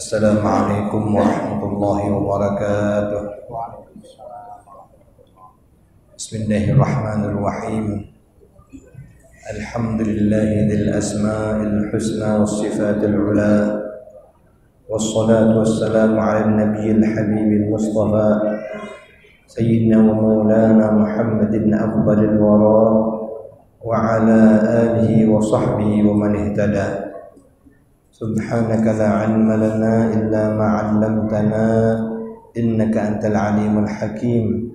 Assalamualaikum warahmatullahi wabarakatuh. Bismillahirrahmanirrahim. Alhamdulillahi dzil asma'il husna was sifatil ula. Wassalatu wassalamu ala nabiyil habibil mustafa sayyidina wa maulana Muhammadin afdalil wara wa ala alihi wa sahbihi wa man ihtada. Subhanaka la ilma lana illa ma 'allamtana innaka antal alimul hakim.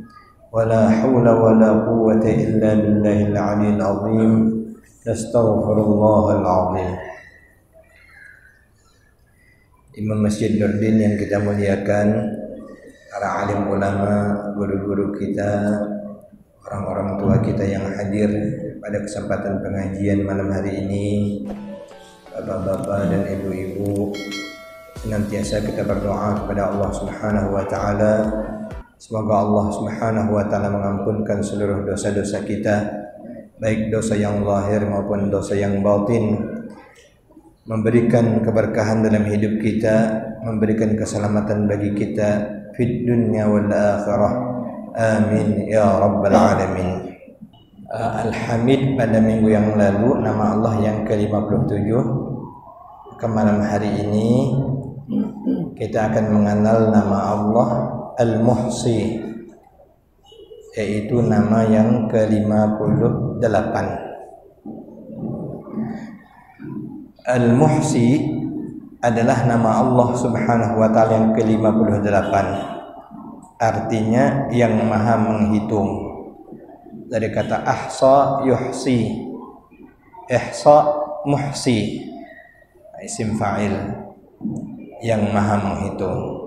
Wala haula wala quwwata illa billahil aliyyil azim. Astaghfirullahal azim. Imam Masjid Nurdin yang kita muliakan, para alim ulama, guru-guru kita, orang-orang tua kita yang hadir pada kesempatan pengajian malam hari ini, bapak-bapak dan ibu-ibu, senantiasa kita berdoa kepada Allah Subhanahu wa taala. Semoga Allah Subhanahu wa taala mengampunkan seluruh dosa-dosa kita, baik dosa yang zahir maupun dosa yang batin, memberikan keberkahan dalam hidup kita, memberikan keselamatan bagi kita fid dunya wal akhirah. Amin ya rabbal alamin. Al-Hamid pada minggu yang lalu, nama Allah yang ke-57. Ke malam hari ini kita akan mengenal nama Allah Al-Muhsi, yaitu nama yang ke-58. Al-Muhsi adalah nama Allah Subhanahu wa taala yang ke-58. Artinya yang maha menghitung. Dari kata ahsa yuhsi, ihsa muhsi, isim fa'il, yang maha menghitung.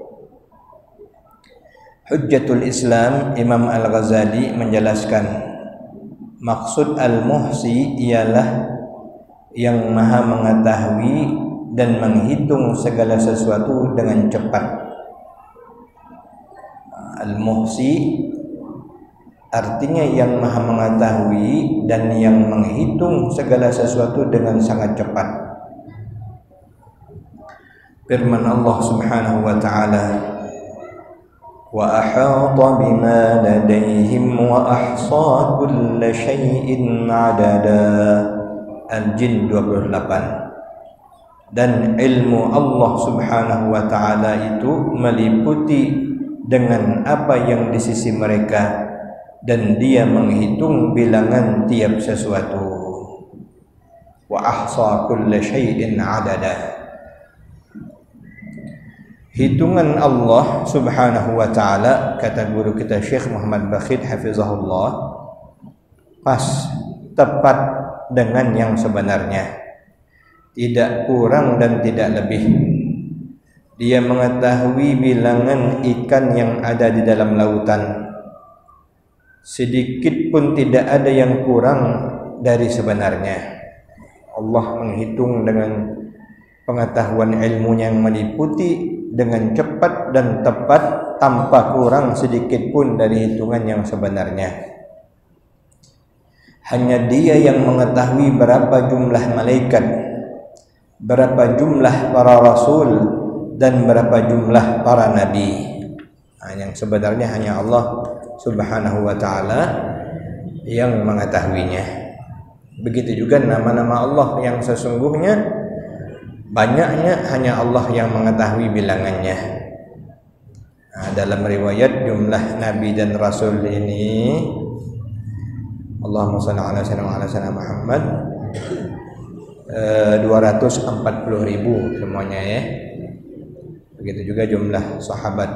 Hujjatul Islam Imam Al-Ghazali menjelaskan, maksud Al-Muhsi ialah yang maha mengetahui dan menghitung segala sesuatu dengan cepat. Al-Muhsi artinya yang maha mengetahui dan yang menghitung segala sesuatu dengan sangat cepat. Firman Allah Subhanahu wa taala, wa ahata bima ladayhim wa ahsa kulla syai'in adada. Al-Jin 28. Dan ilmu Allah Subhanahu wa taala itu meliputi dengan apa yang di sisi mereka, dan dia menghitung bilangan tiap sesuatu. Wa ahsa kulla syai'in adada. Hitungan Allah Subhanahu wa taala, kata guru kita Syekh Muhammad Bakhit hafizahullah, pas, tepat dengan yang sebenarnya, tidak kurang dan tidak lebih. Dia mengetahui bilangan ikan yang ada di dalam lautan, sedikit pun tidak ada yang kurang dari sebenarnya. Allah menghitung dengan pengetahuan ilmunya yang meliputi dengan cepat dan tepat, tanpa kurang sedikit pun dari hitungan yang sebenarnya. Hanya dia yang mengetahui berapa jumlah malaikat, berapa jumlah para rasul, dan berapa jumlah para nabi. Yang sebenarnya hanya Allah Subhanahu wa taala yang mengetahuinya. Begitu juga nama-nama Allah yang sesungguhnya, banyaknya hanya Allah yang mengetahui bilangannya. Dalam riwayat jumlah nabi dan rasul ini, Allahumma shalli ala sayyidina Muhammad, 240.000 semuanya ya. Begitu juga jumlah sahabat.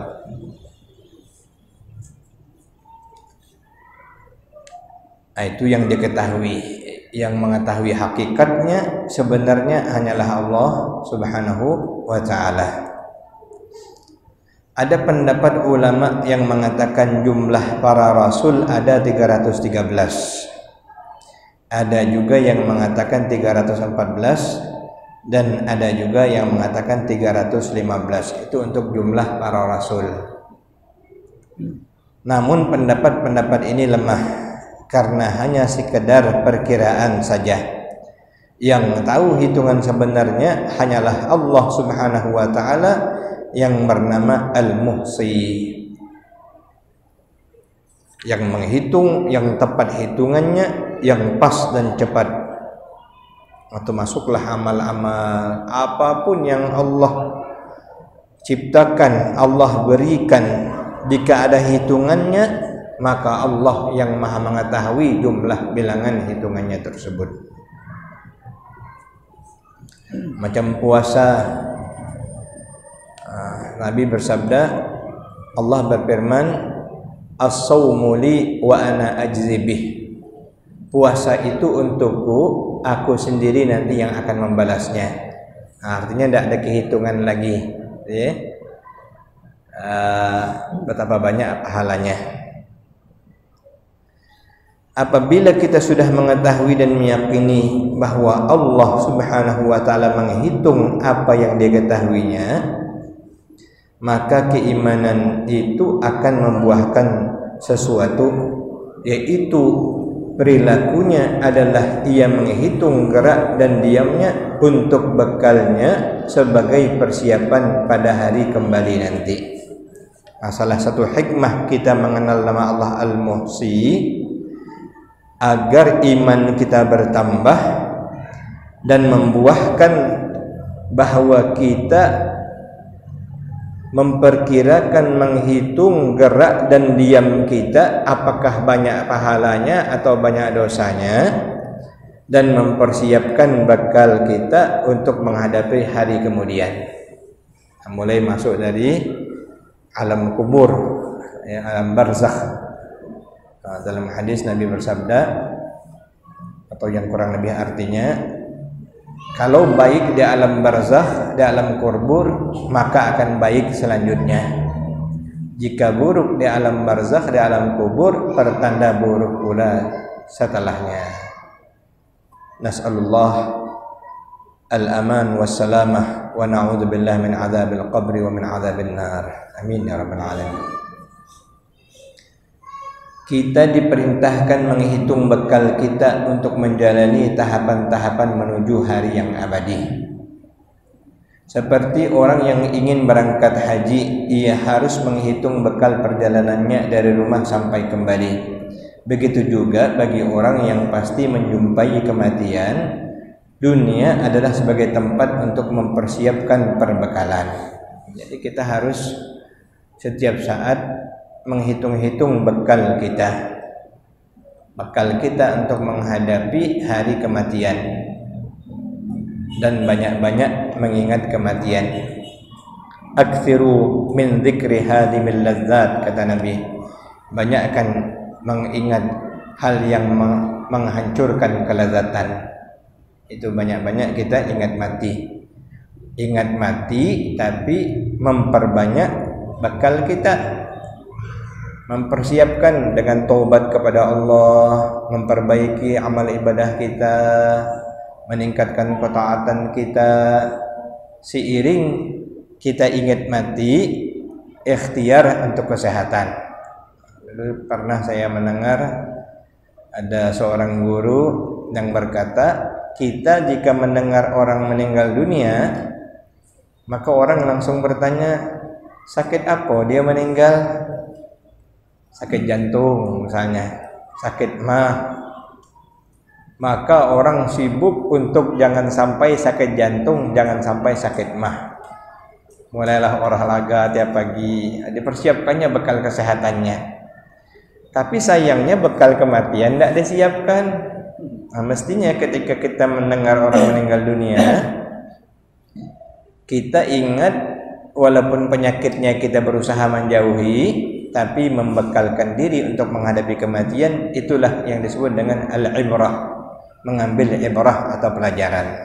Itu yang diketahui. Yang mengetahui hakikatnya sebenarnya hanyalah Allah Subhanahu wa taala. Ada pendapat ulama yang mengatakan jumlah para rasul ada 313. Ada juga yang mengatakan 314, dan ada juga yang mengatakan 315. Itu untuk jumlah para rasul. Namun pendapat-pendapat ini lemah karena hanya sekedar perkiraan saja. Yang tahu hitungan sebenarnya hanyalah Allah Subhanahu wa taala yang bernama Al-Muhsi. Yang menghitung, yang tepat hitungannya, yang pas dan cepat. Atau masuklah amal-amal apapun yang Allah ciptakan, Allah berikan, jika ada hitungannya, maka Allah yang maha mengetahui jumlah bilangan hitungannya tersebut. Macam puasa, Nabi bersabda, Allah berfirman, as-sawmu li wa ana ajzi bih. Puasa itu untukku, aku sendiri nanti yang akan membalasnya. Artinya tidak ada kehitungan lagi, ya. Betapa banyak pahalanya. Apabila kita sudah mengetahui dan meyakini bahwa Allah Subhanahu wa taala menghitung apa yang dia ketahuinya, maka keimanan itu akan membuahkan sesuatu, yaitu perilakunya adalah ia menghitung gerak dan diamnya untuk bekalnya sebagai persiapan pada hari kembali nanti. Salah satu hikmah kita mengenal nama Allah Al-Muhsi, agar iman kita bertambah dan membuahkan bahwa kita memperkirakan, menghitung gerak dan diam kita, apakah banyak pahalanya atau banyak dosanya, dan mempersiapkan bekal kita untuk menghadapi hari kemudian. Mulai masuk dari alam kubur, ya, alam barzakh. Dalam hadis Nabi bersabda, atau yang kurang lebih artinya, kalau baik di alam barzakh, di alam kubur, maka akan baik selanjutnya. Jika buruk di alam barzakh, di alam kubur, pertanda buruk pula setelahnya. Nas'alullah al-aman wassalamah wa na'udzubillah min adzabil qabri wa min adzabil nar. Amin ya rabbal alamin. Kita diperintahkan menghitung bekal kita untuk menjalani tahapan-tahapan menuju hari yang abadi. Seperti orang yang ingin berangkat haji, ia harus menghitung bekal perjalanannya dari rumah sampai kembali. Begitu juga bagi orang yang pasti menjumpai kematian, dunia adalah sebagai tempat untuk mempersiapkan perbekalan. Jadi kita harus setiap saat menghitung-hitung bekal kita untuk menghadapi hari kematian, dan banyak-banyak mengingat kematian. Aktsiru min dzikri hadimil ladzat, kata Nabi, banyakkan mengingat hal yang menghancurkan kelezatan. Itu banyak-banyak kita ingat mati, tapi memperbanyak bekal kita, mempersiapkan dengan taubat kepada Allah, memperbaiki amal ibadah kita, meningkatkan ketaatan kita. Seiring kita ingat mati, ikhtiar untuk kesehatan. Dulu pernah saya mendengar ada seorang guru yang berkata, kita jika mendengar orang meninggal dunia, maka orang langsung bertanya, sakit apa dia meninggal? Sakit jantung misalnya, sakit mah. Maka orang sibuk untuk jangan sampai sakit jantung, jangan sampai sakit mah. Mulailah olahraga tiap pagi, dipersiapkannya bekal kesehatannya. Tapi sayangnya bekal kematian tidak disiapkan. Mestinya ketika kita mendengar orang meninggal dunia, kita ingat, walaupun penyakitnya kita berusaha menjauhi, tapi membekalkan diri untuk menghadapi kematian. Itulah yang disebut dengan al-ibrah, mengambil ibrah atau pelajaran.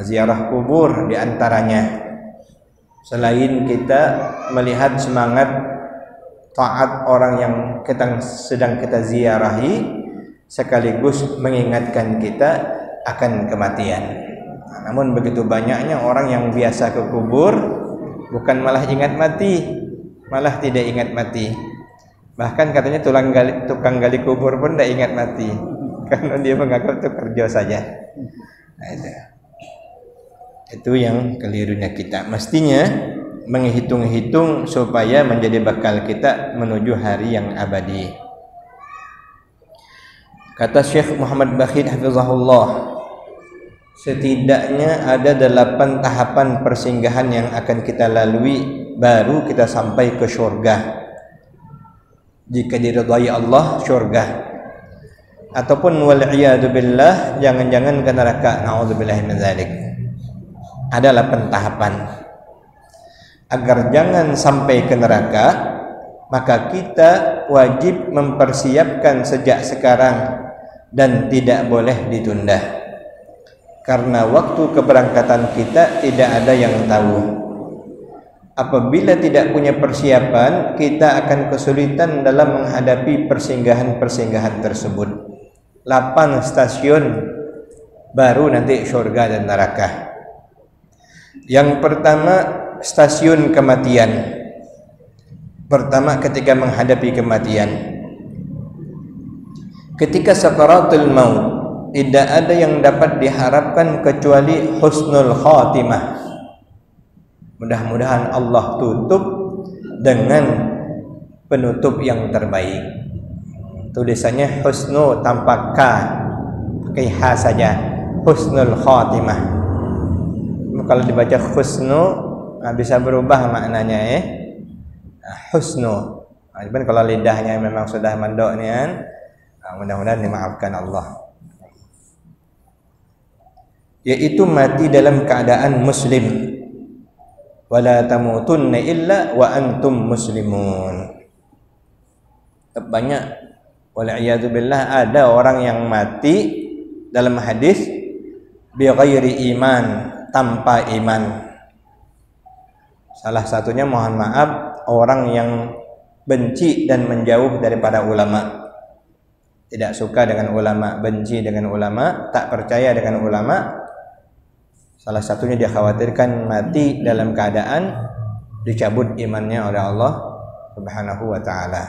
Ziarah kubur diantaranya. Selain kita melihat semangat taat orang yang sedang kita ziarahi, sekaligus mengingatkan kita akan kematian. Namun begitu banyaknya orang yang biasa ke kubur, bukan malah ingat mati, malah tidak ingat mati. Bahkan katanya tukang gali kubur pun tidak ingat mati, karena dia menganggap itu kerja saja. Itu yang kelirunya kita. Mestinya menghitung-hitung supaya menjadi bekal kita menuju hari yang abadi. Kata Syekh Muhammad Bakhid hafizahullah, setidaknya ada 8 tahapan persinggahan yang akan kita lalui baru kita sampai ke syurga. Jika diridhai Allah, syurga. Ataupun wal'iyadu billah, jangan-jangan ke neraka. Na'udzubillahi min dzalik. Ada 8 tahapan. Agar jangan sampai ke neraka, maka kita wajib mempersiapkan sejak sekarang dan tidak boleh ditunda. Karena waktu keberangkatan kita tidak ada yang tahu. Apabila tidak punya persiapan, kita akan kesulitan dalam menghadapi persinggahan-persinggahan tersebut. 8 stasiun baru nanti surga dan neraka. Yang pertama, stasiun kematian. Pertama, ketika menghadapi kematian. Ketika sakaratul maut, tidak ada yang dapat diharapkan kecuali husnul khatimah. Mudah-mudahan Allah tutup dengan penutup yang terbaik. Tulisannya husnu tanpa k, pakai h saja. Husnul khatimah. Kalau dibaca husnu bisa berubah maknanya husnu. Cuman kalau lidahnya memang sudah mandok nih kan, mudah-mudahan dimaafkan Allah. Yaitu mati dalam keadaan muslim. Wala tamutunna illa wa antum muslimun. Banyak wal'iyadu billah ada orang yang mati dalam hadis bi ghairi iman, tanpa iman. Salah satunya, mohon maaf, orang yang benci dan menjauh daripada ulama. Tidak suka dengan ulama, benci dengan ulama, tak percaya dengan ulama. Salah satunya dia khawatirkan mati dalam keadaan dicabut imannya oleh Allah Subhanahu wa ta'ala.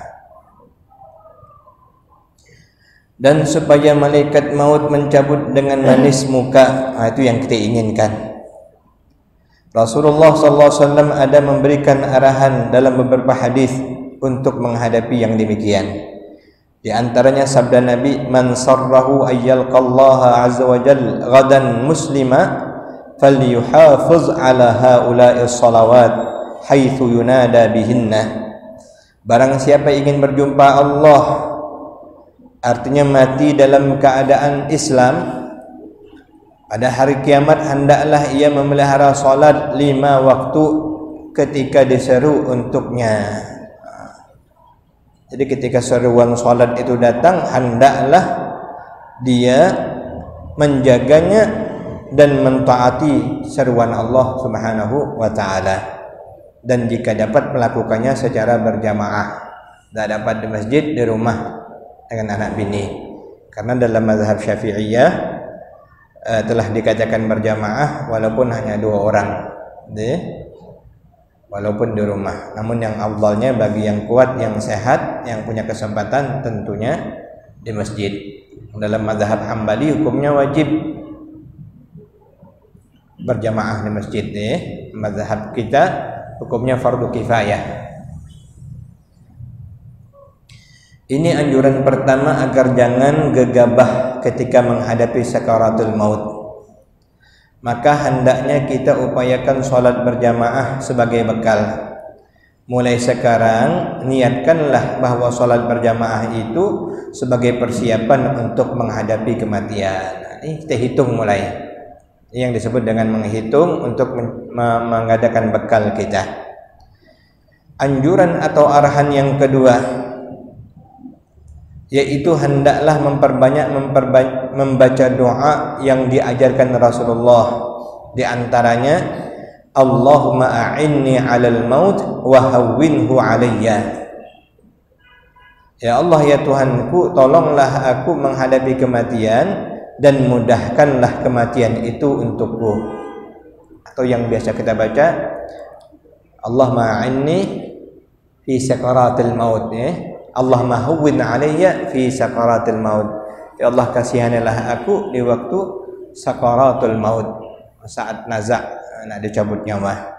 Dan supaya malaikat maut mencabut dengan manis muka, itu yang kita inginkan. Rasulullah SAW ada memberikan arahan dalam beberapa hadis untuk menghadapi yang demikian. Di antaranya sabda Nabi, "Man sarrahu ayyalqallaha azza wa jalla ghadan muslima falyuhafiz ala haula'i shalawat haitsu yunada bihinna." Barang siapa ingin berjumpa Allah, artinya mati dalam keadaan Islam, pada hari kiamat hendaklah ia memelihara salat 5 waktu ketika diseru untuknya. Jadi ketika seruan salat itu datang, hendaklah dia menjaganya dan mentaati seruan Allah Subhanahu wa ta'ala. Dan jika dapat melakukannya secara berjamaah, tidak dapat di masjid, di rumah dengan anak bini. Karena dalam mazhab Syafi'iyah telah dikatakan berjamaah walaupun hanya 2 orang, walaupun di rumah. Namun yang afdalnya bagi yang kuat, yang sehat, yang punya kesempatan tentunya di masjid. Dalam mazhab Hambali hukumnya wajib berjamaah di masjid. Mazhab kita hukumnya fardu kifayah. Ini anjuran pertama agar jangan gegabah ketika menghadapi sakaratul maut. Maka hendaknya kita upayakan sholat berjamaah sebagai bekal. Mulai sekarang niatkanlah bahwa sholat berjamaah itu sebagai persiapan untuk menghadapi kematian. Ini kita hitung mulai. Ini yang disebut dengan menghitung untuk mengadakan bekal kita. Anjuran atau arahan yang kedua, yaitu hendaklah memperbanyak membaca doa yang diajarkan Rasulullah. Di antaranya, Allahumma a'inni 'alal maut wa hawwinhu 'alayya. Ya Allah, ya Tuhanku, tolonglah aku menghadapi kematian dan mudahkanlah kematian itu untukku. Atau yang biasa kita baca, Allahumma a'inni fi sakaratil maut, Allahumma hawwin 'alayya fi sakaratil maut. Ya Allah, kasihanilah aku di waktu sakaratul maut, saat nazak, nak dicabut nyawa.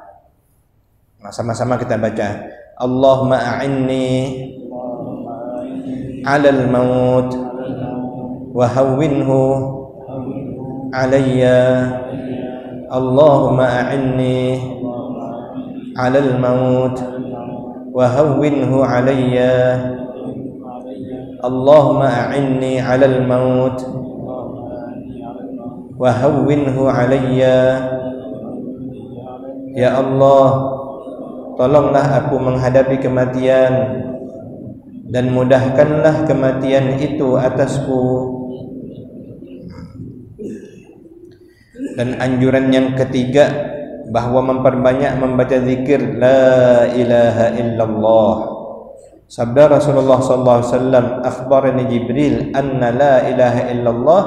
Sama-sama kita baca, Allahumma a'inni 'alal maut wa hawwinhu 'alayya. Allahumma a'inni 'alal maut wa hawwinhu 'alayya. Allahumma a'inni 'alal maut wa hawwinhu 'alayya. Ya Allah, tolonglah aku menghadapi kematian dan mudahkanlah kematian itu atasku. Dan anjuran yang ketiga, bahwa memperbanyak membaca zikir la ilaha illallah. Sabda Rasulullah sallallahu alaihi wasallam, akhbarani Jibril anna la ilaha illallah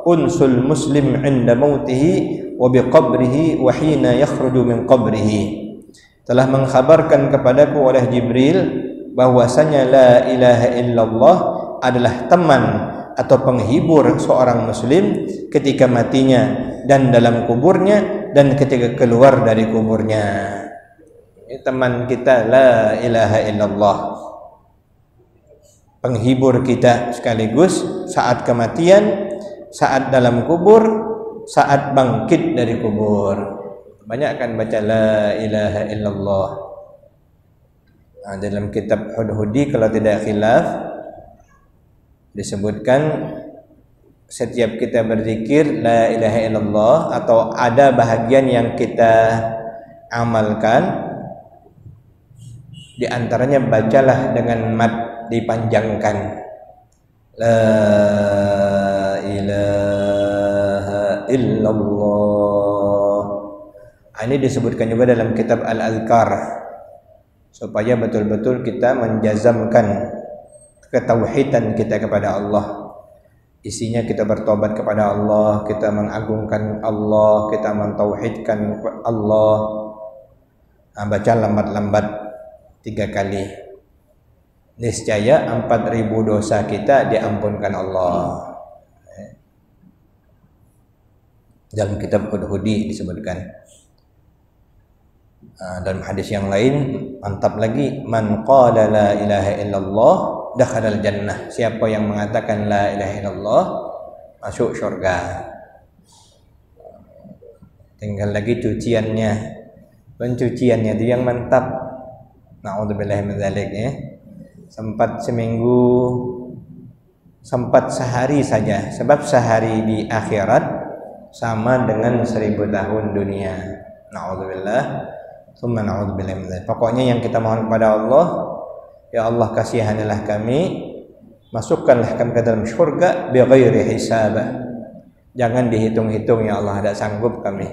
unsul muslim 'inda mautihi wa biqabrihi wa hina yakhruju min qabrihi. Telah mengkhabarkan kepadaku oleh Jibril bahwasanya la ilaha illallah adalah teman atau penghibur seorang muslim ketika matinya dan dalam kuburnya dan ketika keluar dari kuburnya. Ini teman kita la ilaha illallah, penghibur kita sekaligus saat kematian, saat dalam kubur, saat bangkit dari kubur. Banyakkan baca la ilaha illallah. Dalam kitab Hudhudi kalau tidak khilaf disebutkan setiap kita berzikir la ilaha illallah atau ada bahagian yang kita amalkan, di antaranya bacalah dengan mad dipanjangkan, la ilaha illallah. Ini disebutkan juga dalam kitab Al-Adhkar, supaya betul-betul kita menjazamkan ketauhidan kita kepada Allah. Isinya kita bertobat kepada Allah, kita mengagungkan Allah, kita mentauhidkan Allah. Baca lambat-lambat 3 kali, niscaya 4.000 dosa kita diampunkan Allah. Dalam kitab Hudhudi disebutkan. Dalam hadis yang lain mantap lagi, man qala la ilaha illallah dakhalal jannah. Siapa yang mengatakan la ilaha illallah masuk syurga. Tinggal lagi cuciannya, pencuciannya itu yang mantap. Na'udzubillahi min dzalik ya. Sempat seminggu, sempat sehari saja, sebab sehari di akhirat sama dengan 1000 tahun dunia. Na'udzubillah. Tsumma na'udzubillahi min dzalik. Pokoknya yang kita mohon kepada Allah, ya Allah kasihanilah kami, masukkanlah kami ke dalam syurga bighairi hisab. Jangan dihitung-hitung ya Allah, tidak sanggup kami.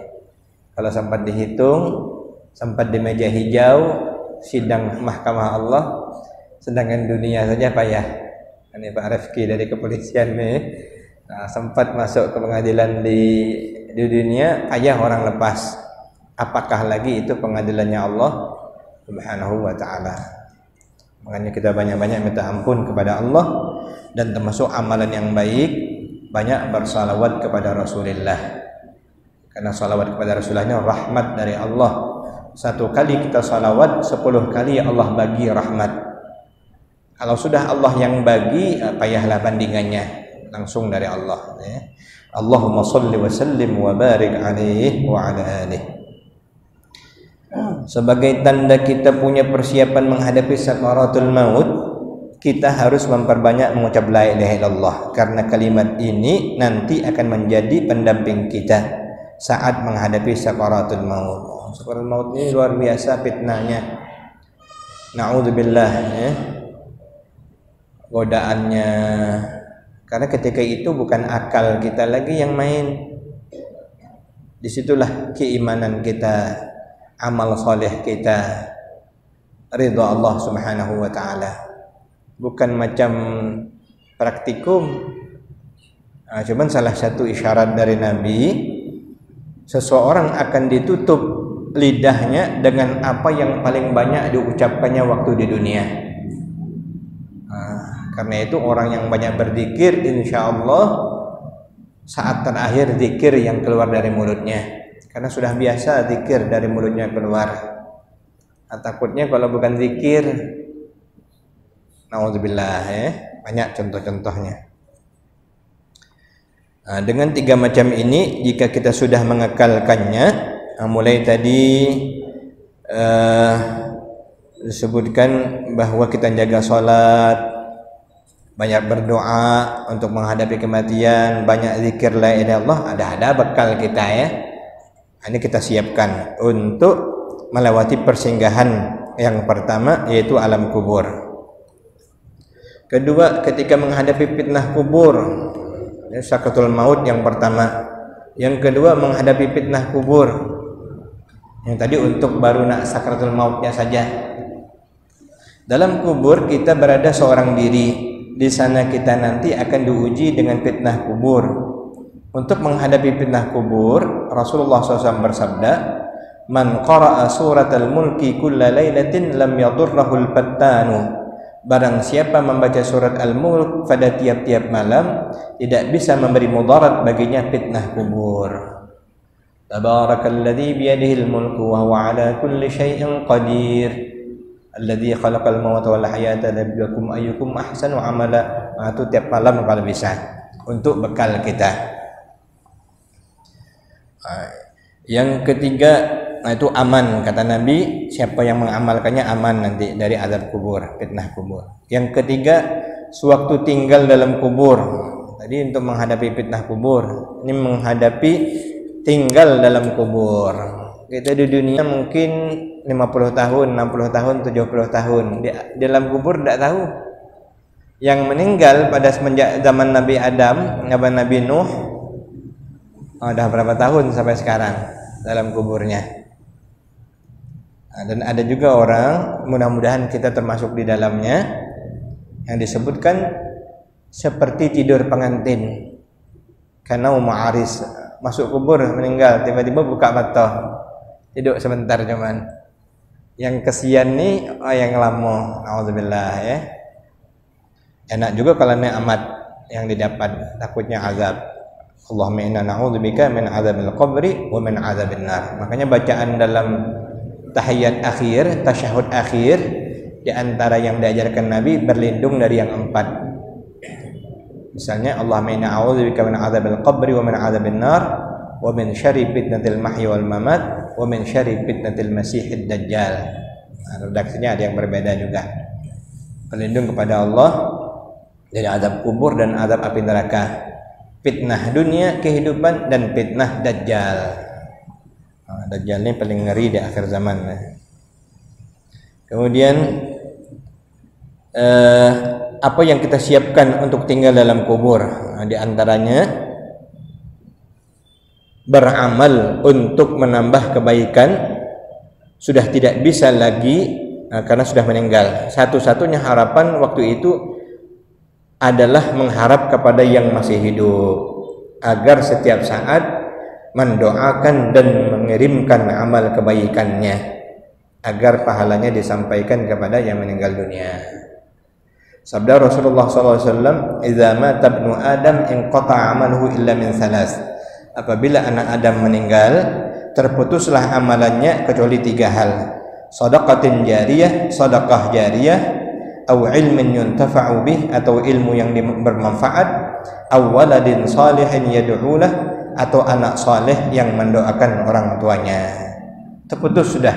Kalau sempat dihitung, sempat di meja hijau sidang mahkamah Allah, sedangkan dunia saja payah. Ini Pak Rifki dari kepolisian nih, sempat masuk ke pengadilan di dunia, payah orang lepas. Apakah lagi itu pengadilannya Allah Subhanahu wa ta'ala. Makanya kita banyak-banyak minta ampun kepada Allah, dan termasuk amalan yang baik banyak bersalawat kepada Rasulullah. Karena salawat kepada Rasulullah rahmat dari Allah. 1 kali kita salawat, 10 kali Allah bagi rahmat. Kalau sudah Allah yang bagi, payahlah bandingannya, langsung dari Allah ya. Allahumma salli wa sallim wa barik alaihi wa ala alihi. Sebagai tanda kita punya persiapan menghadapi sakaratul maut, kita harus memperbanyak mengucap la ilaha illallah, karena kalimat ini nanti akan menjadi pendamping kita saat menghadapi sakaratul maut. Sakaratul maut ini luar biasa fitnahnya. Na'udzubillah ya. Godaannya, karena ketika itu bukan akal kita lagi yang main. Disitulah keimanan kita, amal soleh kita, ridha Allah Subhanahu wa ta'ala. Bukan macam praktikum. Cuman salah satu isyarat dari Nabi, seseorang akan ditutup lidahnya dengan apa yang paling banyak diucapkannya waktu di dunia. Karena itu orang yang banyak berzikir, insya Allah saat terakhir zikir yang keluar dari mulutnya, karena sudah biasa zikir dari mulutnya keluar. Nah, takutnya kalau bukan zikir, naudzubillah ya, banyak contoh-contohnya. Nah, dengan 3 macam ini jika kita sudah mengekalkannya, mulai tadi disebutkan bahwa kita jaga sholat, banyak berdoa untuk menghadapi kematian, banyak zikir la ilaha illallah, ada bekal kita ya. Ini kita siapkan untuk melewati persinggahan yang pertama, yaitu alam kubur. Kedua, ketika menghadapi fitnah kubur, sakratul maut yang pertama. Yang kedua, menghadapi fitnah kubur. Yang tadi untuk baru nak sakratul mautnya saja. Dalam kubur kita berada seorang diri. Di sana kita nanti akan diuji dengan fitnah kubur. Untuk menghadapi fitnah kubur, Rasulullah SAW bersabda, "Man qara'a suratal mulki kulla lailatin lam yadurrahul fattanu." Barang siapa membaca surat Al-Mulk pada tiap-tiap malam, tidak bisa memberi mudarat baginya fitnah kubur. Tabarakalladzi biyadihil mulku wa huwa ala kulli syai'in qadir. Alladzi khalaqal mauta wal hayata liyabluwakum ayyukum ahsanu amala. Nah, itu tiap malam kalau bisa untuk bekal kita. Yang ketiga, nah itu aman, kata Nabi, siapa yang mengamalkannya aman nanti dari azab kubur, fitnah kubur. Yang ketiga, sewaktu tinggal dalam kubur. Tadi untuk menghadapi fitnah kubur, ini menghadapi tinggal dalam kubur. Kita di dunia mungkin 50 tahun, 60 tahun, 70 tahun. Di dalam kubur tidak tahu. Yang meninggal pada semenjak zaman Nabi Adam, Nabi Nuh, udah berapa tahun sampai sekarang dalam kuburnya. Nah, dan ada juga orang, mudah-mudahan kita termasuk di dalamnya, yang disebutkan seperti tidur pengantin. Karena ma'aris, masuk kubur meninggal, tiba-tiba buka mata, tidur sebentar cuman. Yang kesian nih yang lama, naudzubillah ya. Enak juga kalau nikmat yang didapat, takutnya azab. Allahumma inna na'udzubika min azabil qabri wa min azabin nar. Makanya bacaan dalam tahiyat akhir, tasyahud akhir, di antara yang diajarkan Nabi berlindung dari yang 4. Misalnya Allahumma inna a'udzubika min azabil qabri wa min azabin nar wa min syarri fitnatil mahya wal mamat wa min syarri fitnatil masiihid dajjal. Nah, redaksinya ada yang berbeda juga. Berlindung kepada Allah dari azab kubur dan azab api neraka, fitnah dunia kehidupan, dan fitnah dajjal. Nah, dajjal ini paling ngeri di akhir zaman. Kemudian apa yang kita siapkan untuk tinggal dalam kubur? Nah, di antaranya beramal untuk menambah kebaikan. Sudah tidak bisa lagi karena sudah meninggal. Satu-satunya harapan waktu itu adalah mengharap kepada yang masih hidup, agar setiap saat mendoakan dan mengirimkan amal kebaikannya, agar pahalanya disampaikan kepada yang meninggal dunia. Sabda Rasulullah SAW, "Idza mata ibnu Adam inqata'a amaluhu illa min salas." Apabila anak Adam meninggal, terputuslah amalannya kecuali 3 hal. Shadaqatin jariyah, sedekah jariyah, au ilmin yuntafa'u bih, atau ilmu yang bermanfaat, aw waladin salihin yad'ulah, atau anak saleh yang mendoakan orang tuanya. Terputus sudah.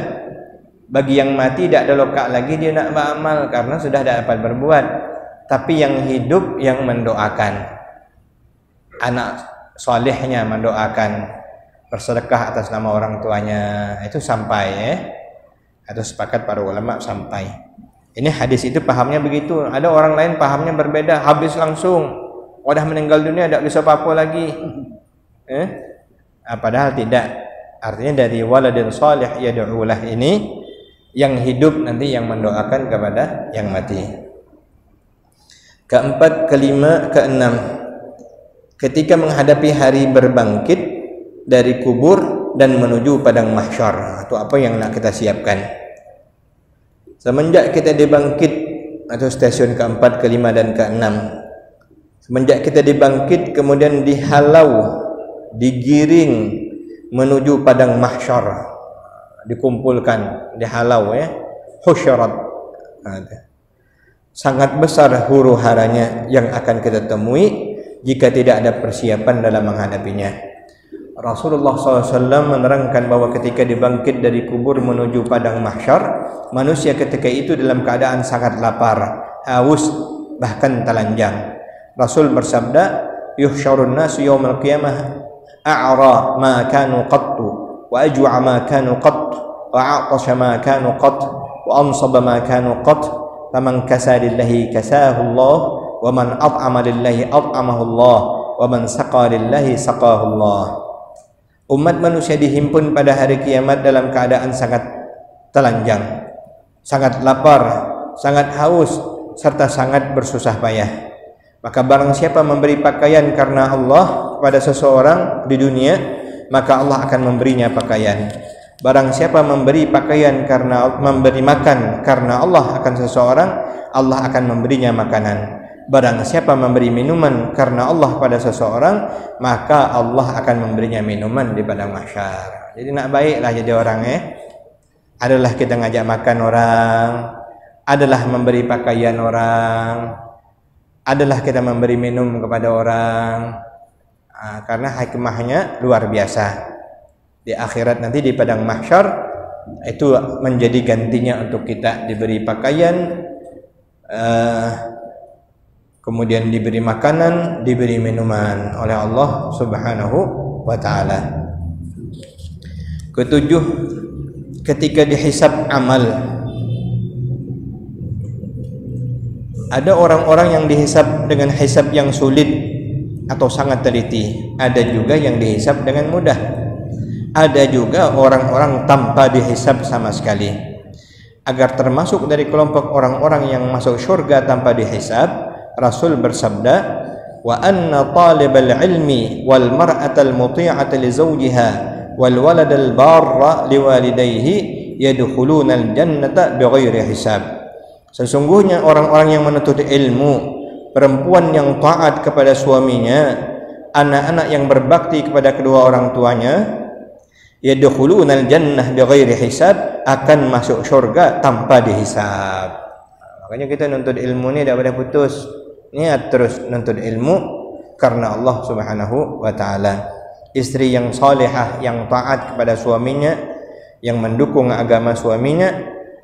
Bagi yang mati tidak ada lokak lagi dia nak beramal karena sudah tidak dapat berbuat. Tapi yang hidup yang mendoakan, anak salehnya mendoakan, bersedekah atas nama orang tuanya, itu sampai ya. Atau sepakat para ulama sampai. Ini hadis itu pahamnya begitu. Ada orang lain pahamnya berbeda, habis langsung, udah meninggal dunia tidak bisa apa-apa lagi. Padahal tidak. Artinya dari waladin salih yad'ulah ini yang hidup nanti yang mendoakan kepada yang mati. Keempat, kelima, keenam, ketika menghadapi hari berbangkit dari kubur dan menuju padang mahsyar, atau apa yang nak kita siapkan. Semenjak kita dibangkit, atau stasiun keempat, kelima, dan keenam, Semenjak kita dibangkit, kemudian dihalau, digiring menuju padang mahsyar, dikumpulkan, dihalau ya, husyarat. Sangat besar huru-haranya yang akan kita temui jika tidak ada persiapan dalam menghadapinya. Rasulullah SAW menerangkan bahwa ketika dibangkit dari kubur menuju padang mahsyar, manusia ketika itu dalam keadaan sangat lapar, haus, bahkan telanjang. Rasul bersabda, yuhsyarun nasu yawmal qiyamah a'ra ma kanu qattu wa ajwa ma kanu qattu wa a'tasha ma kanu qattu wa ansaba ma kanu qattu faman kasa lillahi kasahu Allah wa man at'ama lillahi at'amahu Allah wa man saqa lillahi saqahu Allah. Umat manusia dihimpun pada hari kiamat dalam keadaan sangat telanjang, sangat lapar, sangat haus, serta sangat bersusah payah. Maka barang siapa memberi pakaian karena Allah kepada seseorang di dunia, maka Allah akan memberinya pakaian. Barang siapa memberi pakaian karena memberi makan karena Allah akan seseorang, Allah akan memberinya makanan. Barang siapa memberi minuman karena Allah pada seseorang, maka Allah akan memberinya minuman di padang mahsyar. Jadi nak baiklah jadi orang adalah kita ngajak makan orang, adalah memberi pakaian orang, adalah kita memberi minum kepada orang. Karena hikmahnya luar biasa. Di akhirat nanti di padang mahsyar itu menjadi gantinya untuk kita diberi pakaian, kemudian diberi makanan, diberi minuman oleh Allah Subhanahu wa ta'ala. Ketujuh, ketika dihisab amal. Ada orang-orang yang dihisab dengan hisab yang sulit atau sangat teliti. Ada juga yang dihisab dengan mudah. Ada juga orang-orang tanpa dihisab sama sekali. Agar termasuk dari kelompok orang-orang yang masuk syurga tanpa dihisab, Rasul bersabda, wa anna talibal ilmi wal mar'atal muti'ata li zawjiha wal waladal barra liwalidayhi yadkhulunal jannata bighairi hisab. Sesungguhnya orang-orang yang menuntut ilmu, perempuan yang taat kepada suaminya, anak-anak yang berbakti kepada kedua orang tuanya, yadkhulunal jannah bighairi hisab, akan masuk syurga tanpa dihisab. Makanya kita nuntut ilmu ni tak boleh putus. Niat terus nuntut ilmu karena Allah Subhanahu wa ta'ala. Istri yang salihah, yang taat kepada suaminya, yang mendukung agama suaminya,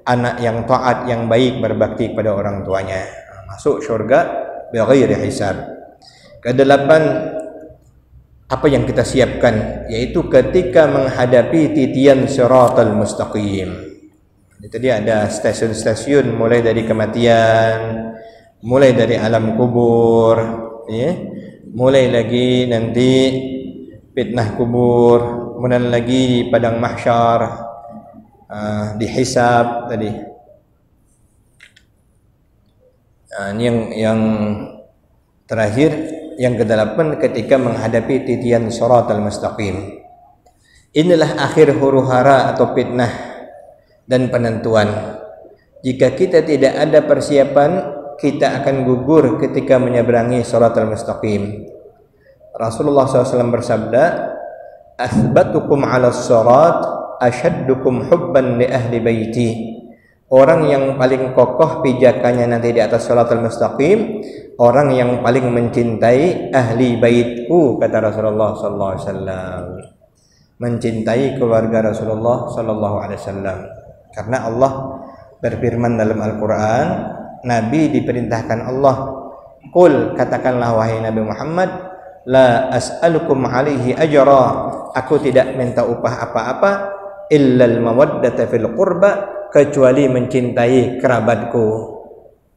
anak yang taat, yang baik, berbakti kepada orang tuanya, masuk syurga bighairi hisab. Kedelapan, apa yang kita siapkan, yaitu ketika menghadapi titian siratal mustaqim. Tadi ada stasiun-stasiun, mulai dari kematian, mulai dari alam kubur, ya, mulai lagi nanti fitnah kubur, kemudian lagi padang mahsyar, dihisab tadi. Ini yang terakhir, yang kedelapan, ketika menghadapi titian siratal mustaqim. Inilah akhir huru-hara atau fitnah dan penentuan. Jika kita tidak ada persiapan, kita akan gugur ketika menyeberangi siratal mustaqim. Rasulullah SAW bersabda, "Athbatukum 'ala as-sirat ashaddukum hubban li ahli baiti." Orang yang paling kokoh pijakannya nanti di atas siratal mustaqim, orang yang paling mencintai ahli baitku, kata Rasulullah SAW. Mencintai keluarga Rasulullah SAW. Karena Allah berfirman dalam Al-Quran, Nabi diperintahkan Allah, qul, katakanlah wahai Nabi Muhammad, la as'alukum alaihi ajra, aku tidak minta upah apa-apa, illal mawaddata fil qurba, kecuali mencintai kerabatku,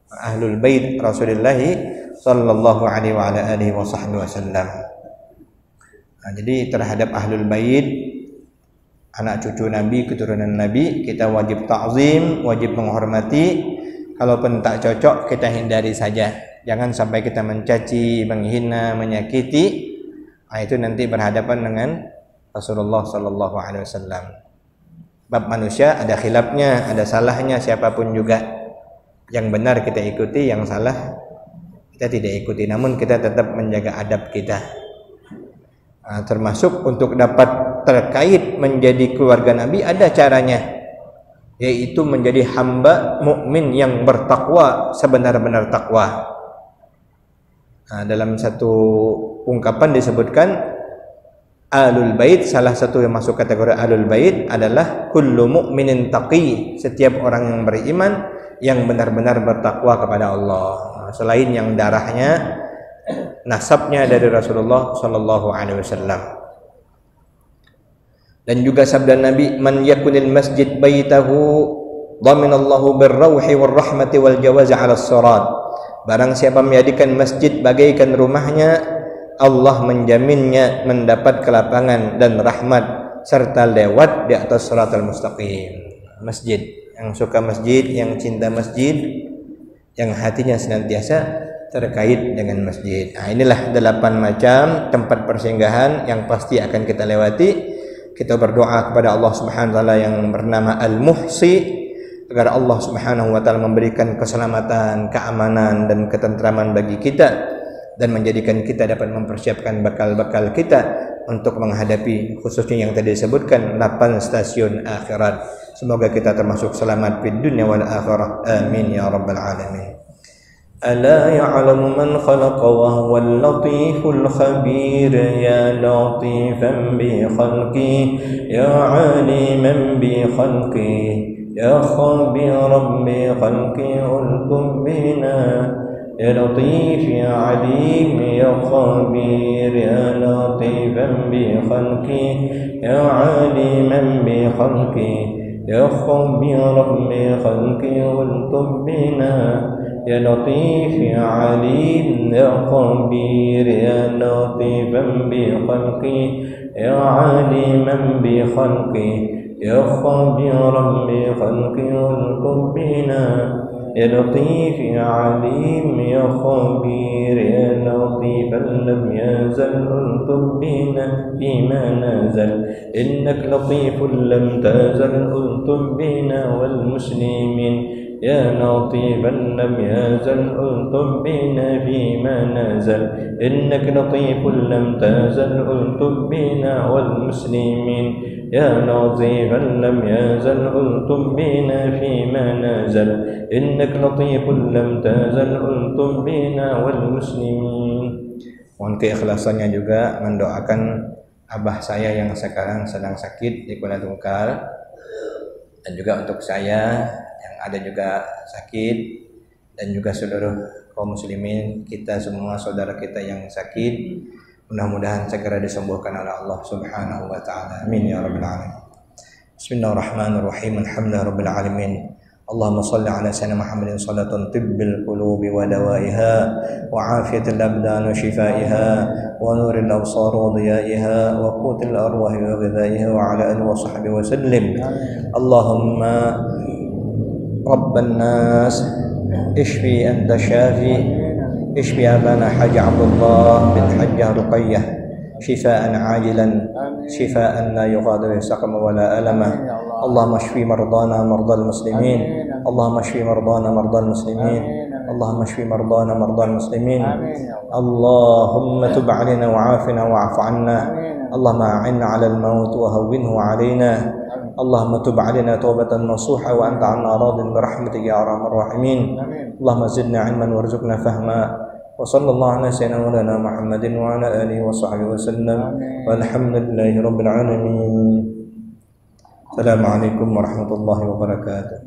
ahlul bait Rasulullah sallallahu alaihi wa ala alihi wasallam. Jadi terhadap ahlul bait, anak cucu Nabi, keturunan Nabi, kita wajib ta'zim, wajib menghormati. Kalaupun tak cocok, kita hindari saja. Jangan sampai kita mencaci, menghina, menyakiti. Itu nanti berhadapan dengan Rasulullah sallallahu alaihi wasallam. Bab manusia ada khilafnya, ada salahnya, siapapun juga. Yang benar kita ikuti, yang salah kita tidak ikuti, namun kita tetap menjaga adab kita. Termasuk untuk dapat terkait menjadi keluarga Nabi ada caranya, yaitu menjadi hamba mukmin yang bertakwa sebenar-benar takwa. Dalam satu ungkapan disebutkan Ahlul Bait, salah satu yang masuk kategori Ahlul Bait adalah kullu mu'minin taqi, setiap orang yang beriman yang benar-benar bertakwa kepada Allah, selain yang darahnya nasabnya dari Rasulullah sallallahu alaihi wasallam. Dan juga sabda Nabi, man yakunil masjid baitahu dhaminallahu birrauhi warahmati wal jawazi 'ala as-sirat. Barang siapa menjadikan masjid bagaikan rumahnya, Allah menjaminnya mendapat kelapangan dan rahmat serta lewat di atas shiratal mustaqim. Masjid, yang suka masjid, yang cinta masjid, yang hatinya senantiasa terkait dengan masjid. Inilah 8 macam tempat persinggahan yang pasti akan kita lewati. Kita berdoa kepada Allah Subhanahu wa taala yang bernama Al-Muhsi agar Allah Subhanahu wa taala memberikan keselamatan, keamanan dan ketentraman bagi kita dan menjadikan kita dapat mempersiapkan bekal-bekal kita untuk menghadapi khususnya yang tadi disebutkan 8 stasiun akhirat. Semoga kita termasuk selamat di dunia wal akhirah. Amin ya rabbal alamin. Ala ya'lamu man khalaqa wa huwal latiful khabir, ya latifan bi khalqi, ya aliman bi khalqi, ya khabiran bi khalqi, ultum bina, ya latif ya alim ya khabir, ya latifan bi khalqi, ya aliman bi khalqi, ya khabiran bi khalqi, ultum bina, ya latif ya alim ya khabir, ya latifan bi khalqi, ya aliman bi khalqi, ya khabiran bi khalqi, ultum bina, ya latif ya alim ya khabir, ya latifan lam yazal, ultum bina bima nazal, innak latifun lam tazal, ultum bina wal muslimin, ya latifan lam yazal, ultum bina fima nazal, innak latifun lam tazal, ultum bina wal muslimin, ya latifan lam yazal, ultum bina fima nazal, innak latifun lam tazal, ultum bina wal muslimin. Mohon keikhlasannya juga mendoakan abah saya yang sekarang sedang sakit di Kuala Tungkal, dan juga untuk saya yang ada juga sakit, dan juga seluruh kaum muslimin, kita semua saudara kita yang sakit, mudah-mudahan segera disembuhkan oleh Allah Subhanahu wa taala. Amin ya rabbal alamin. Bismillahirrahmanirrahim. Alhamdulillahirabbil alamin. Allahumma shalli ala sayyidina Muhammadin salatan tibbil qulubi wa dawaiha wa afiyatil abdan wa shifaiha wa nuril absar wa diyaiha wa qutil arwahi wa ghidaiha wa ala alihi wa sahbihi wa sallim. Allahumma rabban nas ishfi anta shafi ishfi abana Haji Abdullah bin Hajjah Ruqayyah shifaan ajilan shifaan la yughadiru saqama wa la alama. Allahumma shfi mardana mardal muslimin, Allahumma shfi mardana mardal muslimin, Allahumma shfi mardana mardal muslimin. Allahumma tub alaina wa afina wa afu anna, Allahumma a'inna 'ala al-maut wa hawwinhu 'alaina. Allahumma tub alaina tawbatan nasuha wa anta 'anna radin bi rahmatika ya arhamar rahimin. Allahumma zidna 'ilman warzuqna fahma. Wa sallallahu ala sayyidina maulana Muhammadin wa ala alihi wa sahbihi wa sallam. Walhamdulillahi rabbil alamin. Assalamualaikum warahmatullahi wabarakatuh.